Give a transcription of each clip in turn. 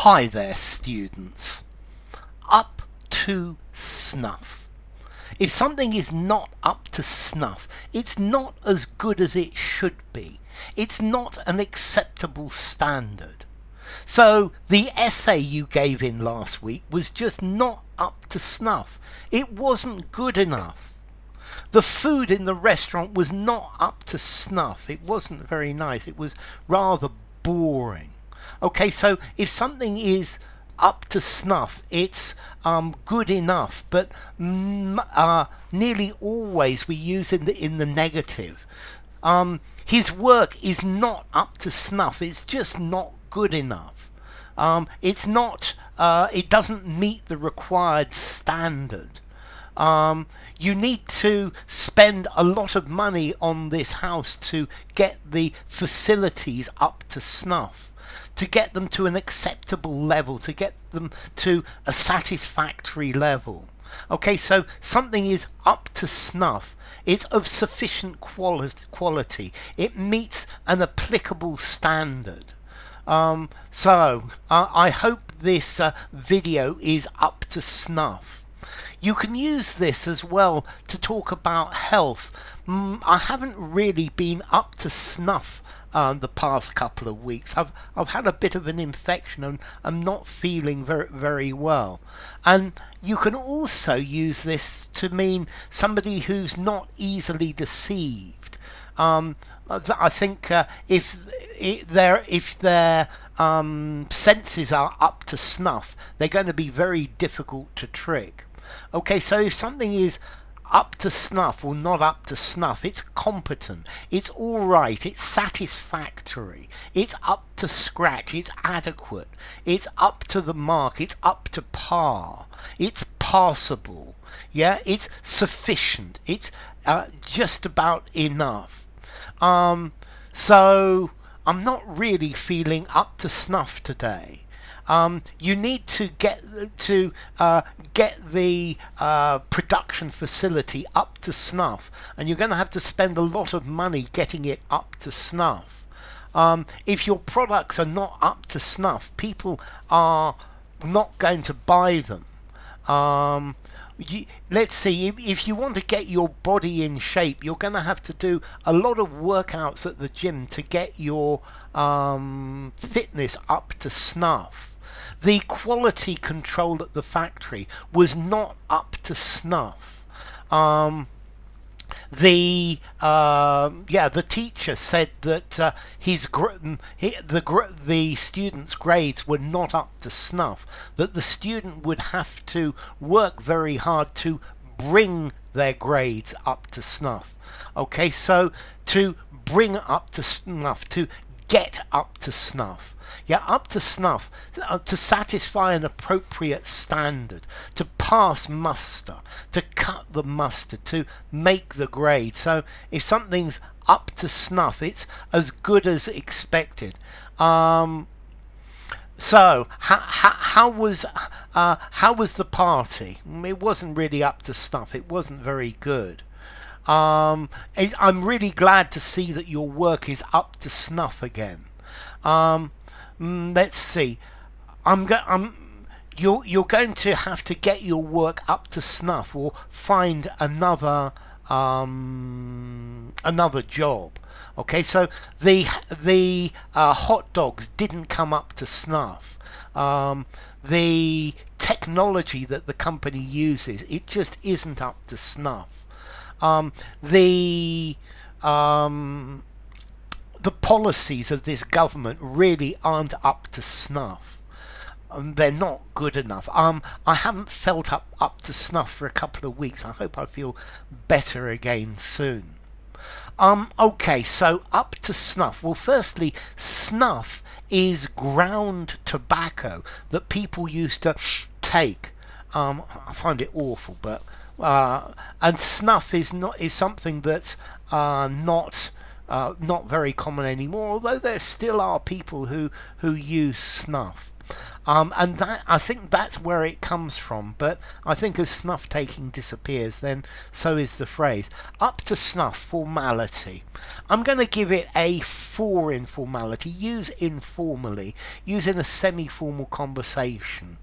Hi there, students. Up to snuff. If something is not up to snuff, it's not as good as it should be. It's not an acceptable standard. So the essay you gave in last week was just not up to snuff. It wasn't good enough. The food in the restaurant was not up to snuff. It wasn't very nice. It was rather boring. Okay, so if something is up to snuff, it's good enough, but nearly always we use in the negative. His work is not up to snuff. It's just not good enough. It's not. It doesn't meet the required standard. You need to spend a lot of money on this house to get the facilities up to snuff, to get them to an acceptable level, to get them to a satisfactory level. Okay, so something is up to snuff. It's of sufficient quality. It meets an applicable standard. I hope this video is up to snuff. You can use this as well to talk about health. I haven't really been up to snuff the past couple of weeks. I've had a bit of an infection and I'm not feeling very well. And you can also use this to mean somebody who's not easily deceived. I think if their senses are up to snuff, they're going to be very difficult to trick. Okay, so if something is up to snuff or not up to snuff, it's competent, it's all right, it's satisfactory, it's up to scratch, it's adequate, it's up to the mark, it's up to par, it's passable, yeah, it's sufficient, it's just about enough. So I'm not really feeling up to snuff today. You need to get the production facility up to snuff, and you're going to have to spend a lot of money getting it up to snuff. If your products are not up to snuff, people are not going to buy them. Let's see, if you want to get your body in shape, you're going to have to do a lot of workouts at the gym to get your fitness up to snuff. The quality control at the factory was not up to snuff. The teacher said that the student's grades were not up to snuff, that the student would have to work very hard to bring their grades up to snuff. Okay, so to bring up to snuff, to get up to snuff. Yeah, up to snuff, to satisfy an appropriate standard, to pass muster, to cut the mustard, to make the grade. So if something's up to snuff, it's as good as expected. So how was the party? It wasn't really up to snuff. It wasn't very good. I'm really glad to see that your work is up to snuff again. Let's see. You're going to have to get your work up to snuff, or find another job. Okay, so the hot dogs didn't come up to snuff. The technology that the company uses, it just isn't up to snuff. The policies of this government really aren't up to snuff. They're not good enough. I haven't felt up to snuff for a couple of weeks. I hope I feel better again soon. Okay, so up to snuff. Well, firstly, snuff is ground tobacco that people used to take. I find it awful, but and snuff is something that's not very common anymore, although there still are people who use snuff. And that, I think that's where it comes from. But I think as snuff taking disappears, then so is the phrase. Up to snuff, formality. I'm going to give it a 4 in formality. Use informally. Use in a semi-formal conversation.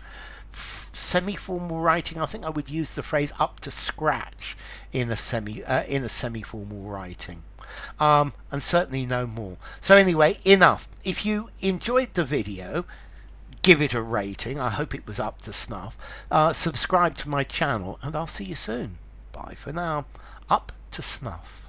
Semi-formal writing, I think I would use the phrase up to scratch in a semi-formal writing. And certainly no more. So anyway, enough. If you enjoyed the video, give it a rating. I hope it was up to snuff. Subscribe to my channel, and I'll see you soon. Bye for now. Up to snuff.